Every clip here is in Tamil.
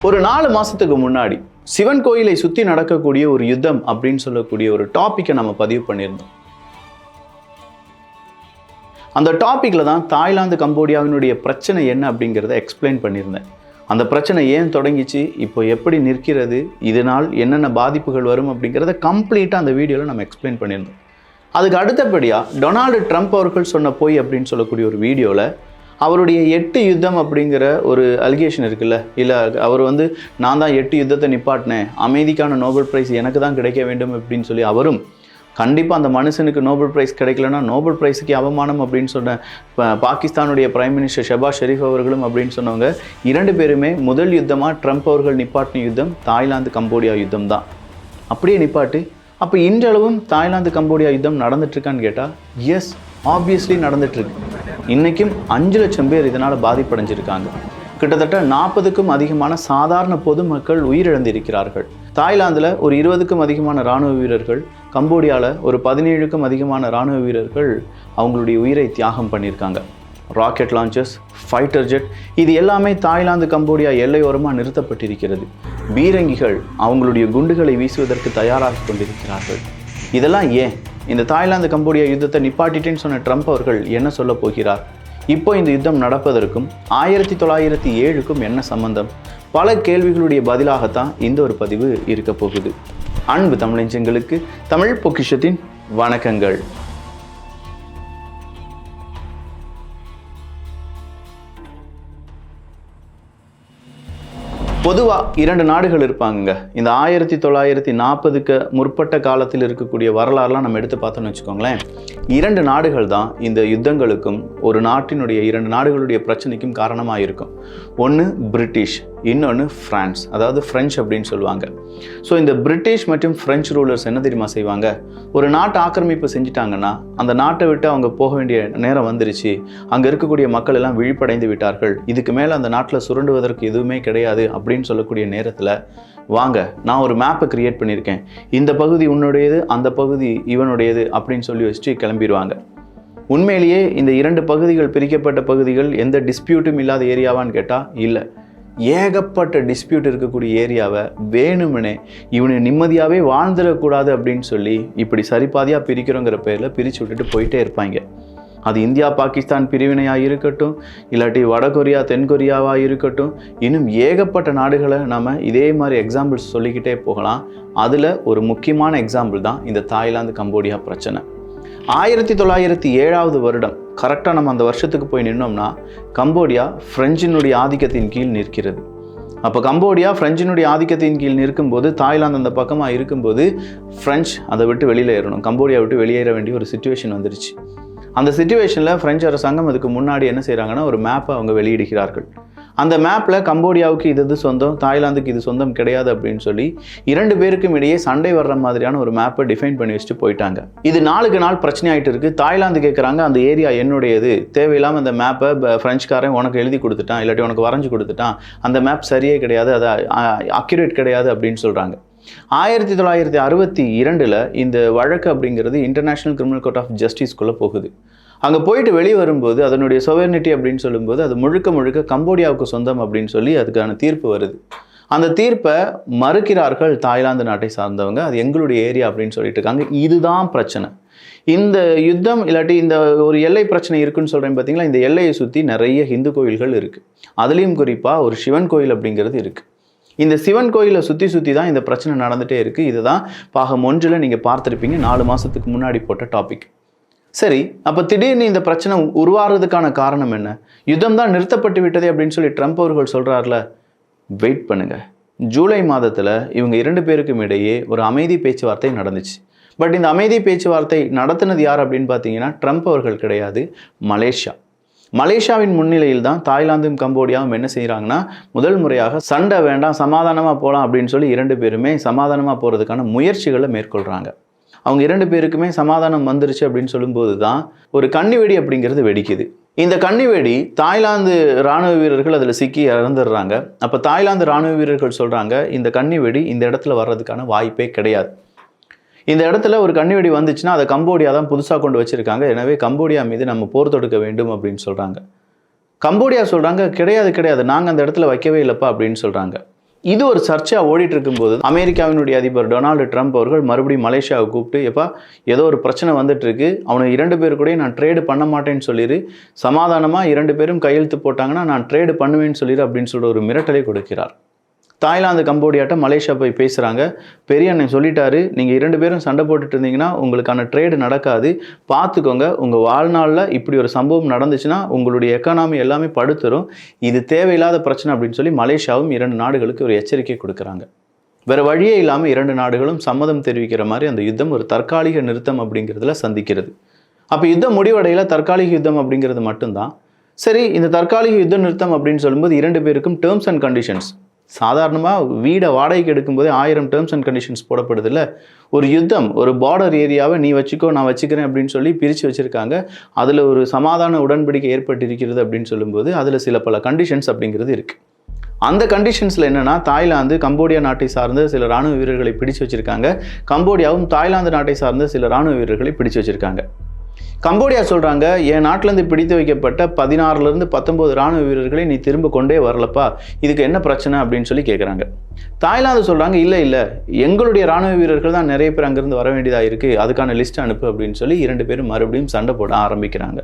ஒரு 4 மாசத்துக்கு முன்னாடி சிவன் கோயிலை சுத்தி நடக்கக்கூடிய ஒரு யுத்தம் அப்படின்னு சொல்லக்கூடிய ஒரு டாபிக்கை நம்ம பதிவு பண்ணியிருந்தோம். அந்த டாபிக்ல தான் தாய்லாந்து கம்போடியாவினுடைய பிரச்சனை என்ன அப்படிங்கிறத எக்ஸ்பிளைன் பண்ணியிருந்தேன். அந்த பிரச்சனை ஏன் தொடங்கிச்சு, இப்போ எப்படி நிற்கிறது, இதனால் என்னென்ன பாதிப்புகள் வரும் அப்படிங்கிறத கம்ப்ளீட்டாக அந்த வீடியோவில் நம்ம எக்ஸ்பிளைன் பண்ணியிருந்தோம். அதுக்கு அடுத்தபடியாக டொனால்டு ட்ரம்ப் அவர்கள் சொன்ன பொய் அப்படின்னு சொல்லக்கூடிய ஒரு வீடியோவில் அவருடைய 8 யுத்தம் அப்படிங்கிற ஒரு அலிகேஷன் இருக்குல்ல, இல்லை அவர் நான் தான் 8 யுத்தத்தை நிப்பாட்டினேன், அமைதிக்கான நோபல் பிரைஸ் எனக்கு தான் கிடைக்க வேண்டும் அப்படின்னு சொல்லி அவரும், கண்டிப்பாக அந்த மனுஷனுக்கு நோபல் பிரைஸ் கிடைக்கலன்னா நோபல் பிரைஸுக்கு அவமானம் அப்படின்னு சொன்ன பாகிஸ்தானுடைய பிரைம் மினிஸ்டர் ஷெபாஸ் ஷெரீஃப் அவர்களும் அப்படின்னு சொன்னவங்க 2 பேருமே முதல் யுத்தமாக ட்ரம்ப் அவர்கள் நிப்பாட்டின யுத்தம் தாய்லாந்து கம்போடியா யுத்தம் தான். அப்படியே நிப்பாட்டு. அப்போ இன்றளவும் தாய்லாந்து கம்போடியா யுத்தம் நடந்துட்டுருக்கான்னு கேட்டால் எஸ், ஆப்வியஸ்லி நடந்துட்டுருக்கு. இன்றைக்கும் 5 லட்சம் பேர் இதனால் பாதிப்படைஞ்சிருக்காங்க. கிட்டத்தட்ட 40க்கும் அதிகமான சாதாரண பொதுமக்கள் உயிரிழந்திருக்கிறார்கள். தாய்லாந்தில் ஒரு 20க்கும் அதிகமான இராணுவ வீரர்கள், கம்போடியாவில் ஒரு 17க்கும் அதிகமான இராணுவ வீரர்கள் அவங்களுடைய உயிரை தியாகம் பண்ணியிருக்காங்க. ராக்கெட் லான்ச்சர்ஸ், ஃபைட்டர் ஜெட், இது எல்லாமே தாய்லாந்து கம்போடியா எல்லையோரமாக நிறுத்தப்பட்டிருக்கிறது. பீரங்கிகள் அவங்களுடைய குண்டுகளை வீசுவதற்கு தயாராகி கொண்டிருக்கிறார்கள். இதெல்லாம் ஏன்? இந்த தாய்லாந்து கம்போடியா யுத்தத்தை நிப்பாட்டிட்டேன்னு சொன்ன ட்ரம்ப் அவர்கள் என்ன சொல்ல போகிறார்? இப்போ இந்த யுத்தம் நடப்பதற்கும் 1907க்கும் என்ன சம்பந்தம்? பல கேள்விகளுடைய பதிலாகத்தான் இந்த ஒரு பதிவு இருக்க போகுது. அன்பு தமிழஞ்சங்களுக்கு தமிழ் பொக்கிஷத்தின் வணக்கங்கள். பொதுவாக 2 நாடுகள் இருப்பாங்க. இந்த 1940க்கு முற்பட்ட காலத்தில் இருக்கக்கூடிய வரலாறுலாம் நம்ம எடுத்து பார்த்தோம்னு வச்சுக்கோங்களேன். 2 நாடுகள் தான் இந்த யுத்தங்களுக்கும் ஒரு நாட்டினுடைய 2 நாடுகளுடைய பிரச்சனைக்கும் காரணமாக இருக்கும். ஒன்று பிரிட்டிஷ், இன்னொன்று ஃப்ரான்ஸ், அதாவது ஃப்ரெஞ்ச் அப்படின்னு சொல்லுவாங்க. ஸோ இந்த பிரிட்டிஷ் மற்றும் ஃப்ரெஞ்ச் ரூலர்ஸ் என்ன தெரியுமா செய்வாங்க? ஒரு நாட்டை ஆக்கிரமிப்பு செஞ்சிட்டாங்கன்னா அந்த நாட்டை விட்டு அவங்க போக வேண்டிய நேரம் வந்துருச்சு, அங்கே இருக்கக்கூடிய மக்கள் எல்லாம் விழிப்படைந்து விட்டார்கள், இதுக்கு மேலே அந்த நாட்டில் சுரண்டுவதற்கு எதுவுமே கிடையாது அப்படின்னு சொல்லக்கூடிய நேரத்தில், வாங்க நான் ஒரு மேப்பை கிரியேட் பண்ணியிருக்கேன், இந்த பகுதி உன்னுடையது, அந்த பகுதி இவனுடையது அப்படின்னு சொல்லி வச்சுட்டு கிளம்பிடுவாங்க. உண்மையிலேயே இந்த 2 பகுதிகள், பிரிக்கப்பட்ட பகுதிகள், எந்த டிஸ்பியூட்டும் இல்லாத ஏரியாவான்னு கேட்டால் இல்லை. ஏகப்பட்ட டிஸ்பியூட் இருக்கக்கூடிய ஏரியாவை வேணுமனே இவனை நிம்மதியாகவே வாழ்ந்துடக்கூடாது அப்படின்னு சொல்லி இப்படி சரிபாதியாக பிரிக்கிறோங்கிற பேரில் பிரித்து விட்டுட்டு போயிட்டே இருப்பாங்க. அது இந்தியா பாகிஸ்தான் பிரிவினையாக இருக்கட்டும், இல்லாட்டி வடகொரியா தென்கொரியாவாக இருக்கட்டும், இன்னும் ஏகப்பட்ட நாடுகளை நம்ம இதே மாதிரி எக்ஸாம்பிள்ஸ் சொல்லிக்கிட்டே போகலாம். அதில் ஒரு முக்கியமான எக்ஸாம்பிள் தான் இந்த தாய்லாந்து கம்போடியா பிரச்சனை. 1907வது வருடம் கரெக்டாக நம்ம அந்த வருஷத்துக்கு போய் நின்னோம்னா கம்போடியா ஃப்ரெஞ்சினுடைய ஆதிக்கத்தின் கீழ் நிற்கிறது. அப்போ கம்போடியா ஃப்ரெஞ்சினுடைய ஆதிக்கத்தின் கீழ் நிற்கும்போது, தாய்லாந்து அந்த பக்கமாக இருக்கும்போது ஃப்ரெஞ்ச் அதை விட்டு வெளியில் ஏறணும், கம்போடியா விட்டு வெளியேற வேண்டிய ஒரு சிச்சுவேஷன் வந்துருச்சு. அந்த சிச்சுவேஷனில் ஃப்ரெஞ்ச் அரசாங்கம் அதுக்கு முன்னாடி என்ன செய்கிறாங்கன்னா ஒரு மேப்பை அவங்க வெளியிடுகிறார்கள். அந்த மேப்பில் கம்போடியாவுக்கு இது சொந்தம், தாய்லாந்துக்கு இது சொந்தம் கிடையாது அப்படின்னு சொல்லி 2 பேருக்கும் இடையே சண்டை வர்ற மாதிரியான ஒரு மேப்பை டிஃபைன் பண்ணி வச்சுட்டு போயிட்டாங்க. இது நாளுக்கு நாள் பிரச்சனை ஆகிட்டு இருக்குது. தாய்லாந்து கேட்குறாங்க, அந்த ஏரியா என்னுடையது, தேவையில்லாமல் அந்த மேப்பை ஃப்ரெஞ்சுக்காரன் உனக்கு எழுதி கொடுத்துட்டான், இல்லாட்டி உனக்கு வரைஞ்சி கொடுத்துட்டான், அந்த மேப் சரியே கிடையாது, அது அக்யூரேட் கிடையாது அப்படின்னு சொல்கிறாங்க. 1962 இந்த வழக்கு அப்படிங்கிறது இன்டர்நேஷ்னல் கிரிமினல் கோர்ட் ஆஃப் ஜஸ்டிஸ்குள்ளே போகுது. அங்கே போயிட்டு வெளியே வரும்போது அதனுடைய சொவர்னிட்டி அப்படின்னு சொல்லும்போது அது முழுக்க கம்போடியாவுக்கு சொந்தம் அப்படின்னு சொல்லி அதுக்கான தீர்ப்பு வருது. அந்த தீர்ப்பை மறுக்கிறார்கள் தாய்லாந்து நாட்டை சார்ந்தவங்க. அது எங்களுடைய ஏரியா அப்படின்னு சொல்லிட்டு இருக்காங்க. இதுதான் பிரச்சனை. இந்த யுத்தம் இல்லாட்டி இந்த ஒரு எல்லை பிரச்சனை இருக்குன்னு சொல்கிறேன் பார்த்தீங்களா, இந்த எல்லையை சுற்றி நிறைய ஹிந்து கோயில்கள் இருக்குது. அதுலேயும் குறிப்பாக ஒரு சிவன் கோயில் அப்படிங்கிறது இருக்குது. இந்த சிவன் கோயிலை சுற்றி தான் இந்த பிரச்சனை நடந்துகிட்டே இருக்குது. இதுதான் பாகம் 1ல் நீங்கள் பார்த்துருப்பீங்க, 4 மாதத்துக்கு முன்னாடி போட்ட டாபிக். சரி, அப்போ திடீர்னு இந்த பிரச்சனை உருவாகிறதுக்கான காரணம் என்ன? யுத்தம் தான் நிறுத்தப்பட்டு விட்டதே அப்படின்னு சொல்லி ட்ரம்ப் அவர்கள் சொல்கிறார்ல. வெயிட் பண்ணுங்க. ஜூலை மாதத்தில் இவங்க 2 பேருக்கும் இடையே ஒரு அமைதி பேச்சுவார்த்தை நடந்துச்சு. பட் இந்த அமைதி பேச்சுவார்த்தை நடத்தினது யார் அப்படின்னு பார்த்தீங்கன்னா ட்ரம்ப் அவர்கள் கிடையாது, மலேசியா. மலேசியாவின் முன்னிலையில் தான் தாய்லாந்தும் கம்போடியாவும் என்ன செய்கிறாங்கன்னா முதல் முறையாக சண்டை வேண்டாம், சமாதானமாக போகலாம் அப்படின்னு சொல்லி 2 பேருமே சமாதானமாக போகிறதுக்கான முயற்சிகளை மேற்கொள்கிறாங்க. அவங்க 2 பேருக்குமே சமாதானம் வந்துருச்சு அப்படின்னு சொல்லும்போது தான் ஒரு கன்னிவெடி அப்படிங்கிறது வெடிக்குது. இந்த கன்னிவெடி தாய்லாந்து இராணுவ வீரர்கள் அதில் சிக்கி இறந்துடுறாங்க. அப்போ தாய்லாந்து இராணுவ வீரர்கள் சொல்கிறாங்க, இந்த கன்னிவெடி இந்த இடத்துல வர்றதுக்கான வாய்ப்பே கிடையாது. இந்த இடத்துல ஒரு கன்னிவெடி வந்துச்சுன்னா அதை கம்போடியா தான் புதுசாக கொண்டு வச்சுருக்காங்க, எனவே கம்போடியா மீது நம்ம போர் தொடுக்க வேண்டும் அப்படின்னு சொல்கிறாங்க. கம்போடியா சொல்கிறாங்க, கிடையாது, நாங்கள் அந்த இடத்துல வைக்கவே இல்லைப்பா அப்படின்னு சொல்கிறாங்க. இது ஒரு சர்ச்சையாக ஓடிட்டு இருக்கும்போது அமெரிக்காவினுடைய அதிபர் டொனால்டு ட்ரம்ப் அவர்கள் மறுபடியும் மலேசியாவை கூப்பிட்டு எப்பா ஏதோ ஒரு பிரச்சனை வந்துட்டு இருக்கு, அவனை 2 பேர் கூட நான் ட்ரேடு பண்ண மாட்டேன்னு சொல்லிடு, சமாதானமாக 2 பேரும் கையெழுத்து போட்டாங்கன்னா நான் ட்ரேடு பண்ணுவேன்னு சொல்லிடு அப்படின்னு சொல்லிட்டு ஒரு மிரட்டலை கொடுக்கிறார். தாய்லாந்து கம்போடியாட்ட மலேசியா போய் பேசுகிறாங்க. பெரிய அண்ணன் சொல்லிட்டாரு, நீங்கள் 2 பேரும் சண்டை போட்டுட்டு இருந்தீங்கன்னா உங்களுக்கான ட்ரேடு நடக்காது, பார்த்துக்கோங்க, உங்கள் வாழ்நாளில் இப்படி ஒரு சம்பவம் நடந்துச்சுன்னா உங்களுடைய எக்கானமி எல்லாமே படுத்துரும், இது தேவையில்லாத பிரச்சனை அப்படின்னு சொல்லி மலேசியாவும் 2 நாடுகளுக்கு ஒரு எச்சரிக்கை கொடுக்குறாங்க. வேறு வழியே இல்லாமல் 2 நாடுகளும் சம்மதம் தெரிவிக்கிற மாதிரி அந்த யுத்தம் ஒரு தற்காலிக நிறுத்தம் அப்படிங்கிறதுல சந்திக்கிறது. அப்போ யுத்தம் முடிவடையில் தற்காலிக யுத்தம் அப்படிங்கிறது மட்டும்தான். சரி, இந்த தற்காலிக யுத்த நிறுத்தம் அப்படின்னு சொல்லும்போது 2 பேருக்கும் டேர்ம்ஸ் அண்ட் கண்டிஷன்ஸ், சாதாரணமாக வீடை வாடகைக்கு எடுக்கும்போதே 1000 டேர்ம்ஸ் அண்ட் கண்டிஷன்ஸ் போடப்படுது இல்லை. ஒரு யுத்தம், ஒரு பார்டர் ஏரியாவை நீ வச்சுக்கோ நான் வச்சுக்கிறேன் அப்படின்னு சொல்லி பிரித்து வச்சுருக்காங்க. அதில் ஒரு சமாதான உடன்படிக்கை ஏற்பட்டிருக்கிறது அப்படின்னு சொல்லும்போது அதில் சில பல கண்டிஷன்ஸ் அப்படிங்கிறது இருக்குது. அந்த கண்டிஷன்ஸில் என்னென்னா, தாய்லாந்து கம்போடியா நாட்டை சார்ந்த சில இராணுவ வீரர்களை பிடிச்சு வச்சுருக்காங்க, கம்போடியாவும் தாய்லாந்து நாட்டை சார்ந்த சில இராணுவ வீரர்களை பிடிச்சு வச்சுருக்காங்க. கம்போடியா சொல்கிறாங்க, என் நாட்டிலேருந்து பிடித்து வைக்கப்பட்ட 16லேருந்து 19 இராணுவ வீரர்களை நீ திரும்ப கொண்டே வரலப்பா, இதுக்கு என்ன பிரச்சனை அப்படின்னு சொல்லி கேட்குறாங்க. தாய்லாந்து சொல்கிறாங்க, இல்லை எங்களுடைய இராணுவ வீரர்கள் தான் நிறைய பேர் அங்கேருந்து வர வேண்டியதாக இருக்குது, அதுக்கான லிஸ்ட் அனுப்பு அப்படின்னு சொல்லி 2 பேரும் மறுபடியும் சண்டை போட ஆரம்பிக்கிறாங்க.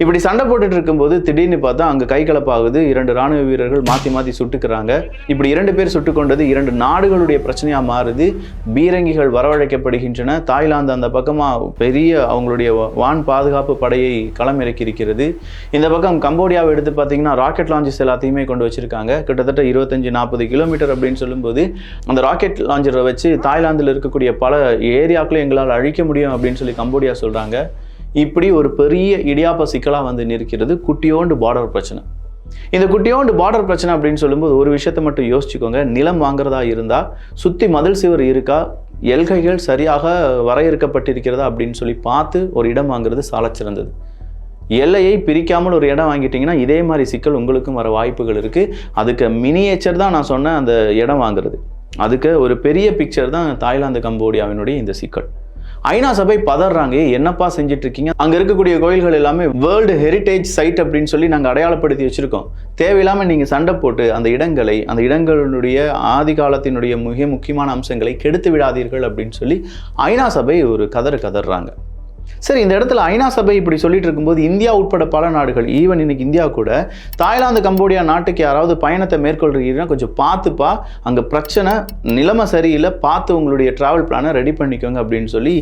இப்படி சண்டை போட்டுட்டு இருக்கும்போது திடீர்னு பார்த்தா அங்கே கைகலப்பாகுது, 2 இராணுவ வீரர்கள் மாற்றி சுட்டுக்கிறாங்க. இப்படி 2 பேர் சுட்டு கொண்டது 2 நாடுகளுடைய பிரச்சனையாக மாறுது. பீரங்கிகள் வரவழைக்கப்படுகின்றன. தாய்லாந்து அந்த பக்கமாக பெரிய அவங்களுடைய வான் பாதுகாப்பு படையை களமிறக்கி இருக்கிறது. இந்த பக்கம் கம்போடியாவை எடுத்து பார்த்தீங்கன்னா ராக்கெட் லான்ச்சஸ் எல்லாத்தையுமே கொண்டு வச்சுருக்காங்க. கிட்டத்தட்ட 25-40 கிலோமீட்டர் அப்படின்னு சொல்லும்போது அந்த ராக்கெட் லான்ச்சரை வச்சு தாய்லாந்தில் இருக்கக்கூடிய பல ஏரியாக்களும் எங்களால் அழிக்க முடியும் அப்படின்னு சொல்லி கம்போடியா சொல்கிறாங்க. இப்படி ஒரு பெரிய இடியாப்ப சிக்கலாக வந்து நிற்கிறது குட்டியோண்டு பார்டர் பிரச்சனை. இந்த குட்டியோண்டு பார்டர் பிரச்சனை அப்படின்னு சொல்லும்போது ஒரு விஷயத்தை மட்டும் யோசிச்சுக்கோங்க. நிலம் வாங்குறதா இருந்தால் சுற்றி மதில் சுவர் இருக்கா, எல்கைகள் சரியாக வரையறுக்கப்பட்டிருக்கிறதா அப்படின்னு சொல்லி பார்த்து ஒரு இடம் வாங்குறது சாலச்சிறந்தது. எல்லையை பிரிக்காமல் ஒரு இடம் வாங்கிட்டீங்கன்னா இதே மாதிரி சிக்கல் உங்களுக்கும் வர வாய்ப்புகள் இருக்குது. அதுக்கு மினியேச்சர் தான் நான் சொன்ன அந்த இடம் வாங்குறது. அதுக்கு ஒரு பெரிய பிக்சர் தான் தாய்லாந்து கம்போடியாவினுடைய இந்த சிக்கல். ஐநா சபை பதறாங்க, என்னப்பா செஞ்சுட்டு இருக்கீங்க, அங்கே இருக்கக்கூடிய கோயில்கள் எல்லாமே வேர்ல்டு ஹெரிட்டேஜ் சைட் அப்படின்னு சொல்லி நாங்கள் அடையாளப்படுத்தி வச்சுருக்கோம், தேவையில்லாமல் நீங்கள் சண்டை போட்டு அந்த இடங்களுடைய ஆதி காலத்தினுடைய மிக முக்கியமான அம்சங்களை கெடுத்து விடாதீர்கள் அப்படின்னு சொல்லி ஐநா சபை ஒரு கதறாங்க. சரி, இந்த இடத்துல ஐநா சபை இப்படி சொல்லிட்டு இருக்கும்போது இந்தியா உட்பட பல நாடுகள், ஈவன் இன்னைக்கு இந்தியா கூட தாய்லாந்து கம்போடியா நாட்டுக்கு யாராவது பயணத்தை மேற்கொள்றீங்கன்னா கொஞ்சம் பார்த்துப்பா, அங்கே பிரச்சனை, நிலைமை சரியில்லை, பார்த்து உங்களுடைய ட்ராவல் பிளானை ரெடி பண்ணிக்கோங்க அப்படின்னு சொல்லி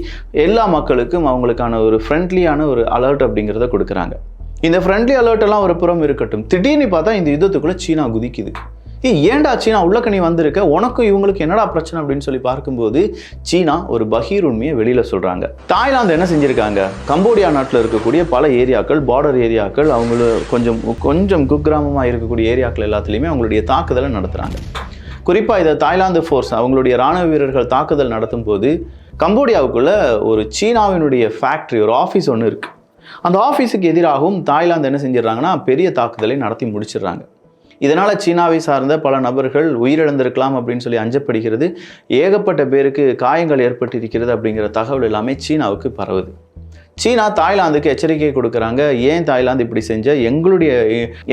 எல்லா மக்களுக்கும் அவங்களுக்கான ஒரு ஃப்ரெண்ட்லியான ஒரு அலர்ட் அப்படிங்கிறத கொடுக்குறாங்க. இந்த ஃப்ரெண்ட்லி அலர்ட் எல்லாம் ஒரு புறம் இருக்கட்டும், திடீர்னு பார்த்தா இந்த யுத்தத்துக்குள்ளே சீனா குதிக்குது. ஏன்டா சீனா உள்ளக்க நீ வந்திருக்க, உனக்கும் இவங்களுக்கு என்னடா பிரச்சனை அப்படின்னு சொல்லி பார்க்கும்போது சீனா ஒரு பகீர் உண்மையை வெளியில் சொல்கிறாங்க. தாய்லாந்து என்ன செஞ்சுருக்காங்க, கம்போடியா நாட்டில் இருக்கக்கூடிய பல ஏரியாக்கள், பார்டர் ஏரியாக்கள், அவங்களும் கொஞ்சம் குக்கிராமமாக இருக்கக்கூடிய ஏரியாக்கள் எல்லாத்துலேயுமே அவங்களுடைய தாக்குதலை நடத்துகிறாங்க. குறிப்பாக இதை தாய்லாந்து ஃபோர்ஸ் அவங்களுடைய இராணுவ வீரர்கள் தாக்குதல் நடத்தும் போது கம்போடியாவுக்குள்ளே ஒரு சீனாவினுடைய ஃபேக்ட்ரி, ஒரு ஆஃபீஸ் ஒன்று இருக்குது. அந்த ஆஃபீஸுக்கு எதிராகவும் தாய்லாந்து என்ன செஞ்சிடறாங்கன்னா பெரிய தாக்குதலை நடத்தி முடிச்சிடுறாங்க. இதனால் சீனாவை சார்ந்த பல நபர்கள் உயிரிழந்திருக்கலாம் அப்படின்னு சொல்லி அஞ்சப்படுகிறது. ஏகப்பட்ட பேருக்கு காயங்கள் ஏற்பட்டிருக்கிறது அப்படிங்கிற தகவல் எல்லாமே சீனாவுக்கு பரவுது. சீனா தாய்லாந்துக்கு எச்சரிக்கை கொடுக்குறாங்க, ஏன் தாய்லாந்து இப்படி செஞ்ச,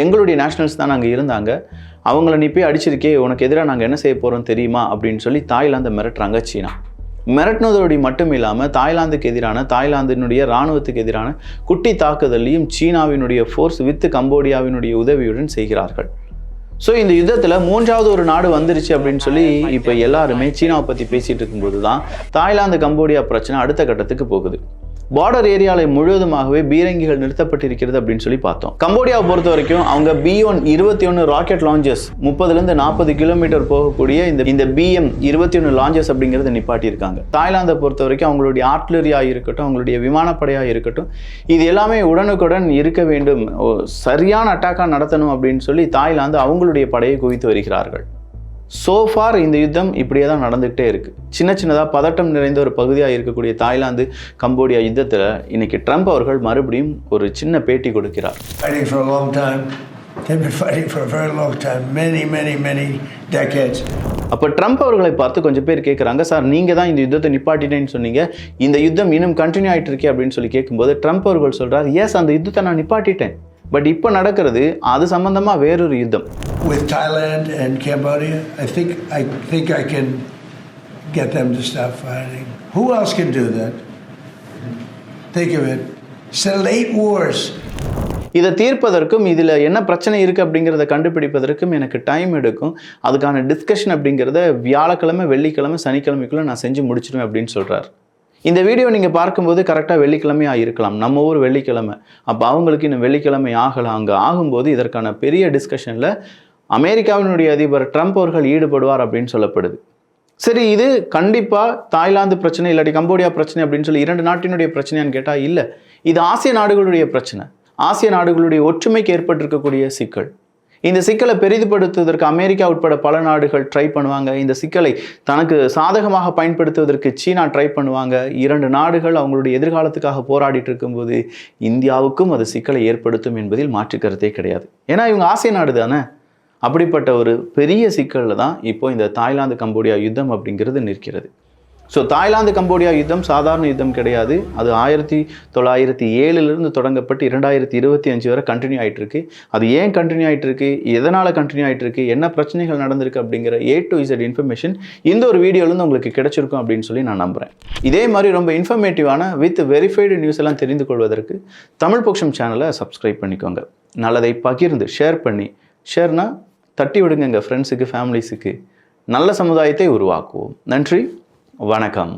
எங்களுடைய நேஷனல்ஸ் தான் அங்கே இருந்தாங்க, அவங்கள நீ போய் அடிச்சிருக்கே, உனக்கு எதிராக நாங்கள் என்ன செய்ய போகிறோம் தெரியுமா அப்படின்னு சொல்லி தாய்லாந்தை மிரட்டுறாங்க சீனா. மிரட்டினதோடு மட்டும் இல்லாமல் தாய்லாந்துக்கு எதிரான, தாய்லாந்தினுடைய இராணுவத்துக்கு எதிரான குட்டி தாக்குதலையும் சீனாவினுடைய ஃபோர்ஸ் வித் கம்போடியாவினுடைய உதவியுடன் செய்கிறார்கள். ஸோ இந்த யுத்தத்தில் 3வது ஒரு நாடு வந்துருச்சு அப்படின்னு சொல்லி இப்போ எல்லாருமே சீனாவை பற்றி பேசிகிட்டு இருக்கும்போது தான் தாய்லாந்து கம்போடியா பிரச்சனை அடுத்த கட்டத்துக்கு போகுது. பார்டர் ஏரியாவில் முழுவதுமாகவே பீரங்கிகள் நிறுத்தப்பட்டிருக்கிறது அப்படின்னு சொல்லி பார்த்தோம். கம்போடியாவை பொறுத்த வரைக்கும் அவங்க B-21 ராக்கெட் லான்ச்சஸ் 30-40 கிலோமீட்டர் போகக்கூடிய இந்த BM-21 லான்ச்சஸ் அப்படிங்கிறத நிப்பாட்டியிருக்காங்க. தாய்லாந்தை பொறுத்த வரைக்கும் அவங்களுடைய ஆர்ட்லரியாக இருக்கட்டும், அவங்களுடைய விமானப்படையாக இருக்கட்டும், இது எல்லாமே உடனுக்குடன் இருக்க வேண்டும், சரியான அட்டாக்காக நடத்தணும் அப்படின்னு சொல்லி தாய்லாந்து அவங்களுடைய படையை குவித்து வருகிறார்கள். சோஃபார் இந்த யுத்தம் இப்படியே தான் நடந்துகிட்டே இருக்குது. சின்னதாக பதட்டம் நிறைந்த ஒரு பகுதியாக இருக்கக்கூடிய தாய்லாந்து கம்போடியா யுத்தத்தில் இன்னைக்கு ட்ரம்ப் அவர்கள் மறுபடியும் ஒரு சின்ன பேட்டி கொடுக்கிறார். அப்போ ட்ரம்ப் அவர்களை பார்த்து கொஞ்சம் பேர் கேட்குறாங்க, சார் நீங்கள் தான் இந்த யுத்தத்தை நிப்பாட்டிட்டேன்னு சொன்னீங்க, இந்த யுத்தம் இன்னும் கண்டினியூ ஆகிட்டு இருக்கே அப்படின்னு சொல்லி கேட்கும்போது ட்ரம்ப் அவர்கள் சொல்கிறார், எஸ், அந்த யுத்தத்தை நான் நிப்பாட்டிட்டேன், பட் இப்போ நடக்கிறது அது சம்பந்தமாக வேறொரு யுத்தம். With Thailand and Cambodia, I think I can get them to stop fighting. Who else can do that? Think of it. Settle 8 wars. இதை தீர்ப்பதற்கும் இதில் என்ன பிரச்சனை இருக்குது அப்படிங்கிறத கண்டுபிடிப்பதற்கும் எனக்கு டைம் எடுக்கும். அதுக்கான டிஸ்கஷன் அப்படிங்கிறத வியாழக்கிழமை, வெள்ளிக்கிழமை, சனிக்கிழமைக்குள்ளே நான் செஞ்சு முடிச்சிடுவேன் அப்படின்னு சொல்கிறார். இந்த வீடியோ நீங்கள் பார்க்கும்போது கரெக்டாக வெள்ளிக்கிழமையாக இருக்கலாம். நம்ம ஊர் வெள்ளிக்கிழமை. அப்போ அவங்களுக்கு இன்னும் வெள்ளிக்கிழமை ஆகலாம். அங்கே ஆகும்போது இதற்கான பெரிய டிஸ்கஷனில் அமெரிக்காவினுடைய அதிபர் ட்ரம்ப் அவர்கள் ஈடுபடுவார் அப்படின்னு சொல்லப்படுது. சரி, இது கண்டிப்பாக தாய்லாந்து பிரச்சனை இல்லாட்டி கம்போடியா பிரச்சனை அப்படின்னு சொல்லி 2 நாட்டினுடைய பிரச்சனையான்னு கேட்டால் இல்லை. இது ஆசிய நாடுகளுடைய பிரச்சனை. ஆசிய நாடுகளுடைய ஒற்றுமைக்கு ஏற்பட்டிருக்கக்கூடிய சிக்கல். இந்த சிக்கலை பெரிதுபடுத்துவதற்கு அமெரிக்கா உட்பட பல நாடுகள் ட்ரை பண்ணுவாங்க. இந்த சிக்கலை தனக்கு சாதகமாக பயன்படுத்துவதற்கு சீனா ட்ரை பண்ணுவாங்க. 2 நாடுகள் அவங்களுடைய எதிர்காலத்துக்காக போராடிட்டு இருக்கும்போது இந்தியாவுக்கும் அது சிக்கலை ஏற்படுத்தும் என்பதில் மாற்று கருத்தே கிடையாது. ஏன்னா இவங்க ஆசிய நாடு தானே. அப்படிப்பட்ட ஒரு பெரிய சிக்கலில் தான் இப்போ இந்த தாய்லாந்து கம்போடியா யுத்தம் அப்படிங்கிறது நிற்கிறது. ஸோ தாய்லாந்து கம்போடியா யுத்தம் சாதாரண யுத்தம் கிடையாது. அது 1907 தொடங்கப்பட்டு 2025 வரை கண்டினியூ ஆகிட்டு இருக்கு. அது ஏன் கண்டினியூ ஆகிட்டு இருக்கு, எதனால் கண்டினியூ ஆகிட்டு இருக்கு, என்ன பிரச்சனைகள் நடந்திருக்கு அப்படிங்கிற A to Z இன்ஃபர்மேஷன் இந்த ஒரு வீடியோலேருந்து உங்களுக்கு கிடைச்சிருக்கும் அப்படின்னு சொல்லி நான் நம்புகிறேன். இதே மாதிரி ரொம்ப இன்ஃபர்மேட்டிவான வித் வெரிஃபைடு நியூஸ் எல்லாம் தெரிந்து கொள்வதற்கு தமிழ் பொக்ஷம் சேனலை சப்ஸ்கிரைப் பண்ணிக்கோங்க. நல்லதை பகிர்ந்து ஷேர் பண்ணி, ஷேர்னா தட்டி விடுங்க எங்கள் ஃப்ரெண்ட்ஸுக்கு, ஃபேமிலிஸுக்கு. நல்ல சமுதாயத்தை உருவாக்குவோம். நன்றி, வணக்கம்.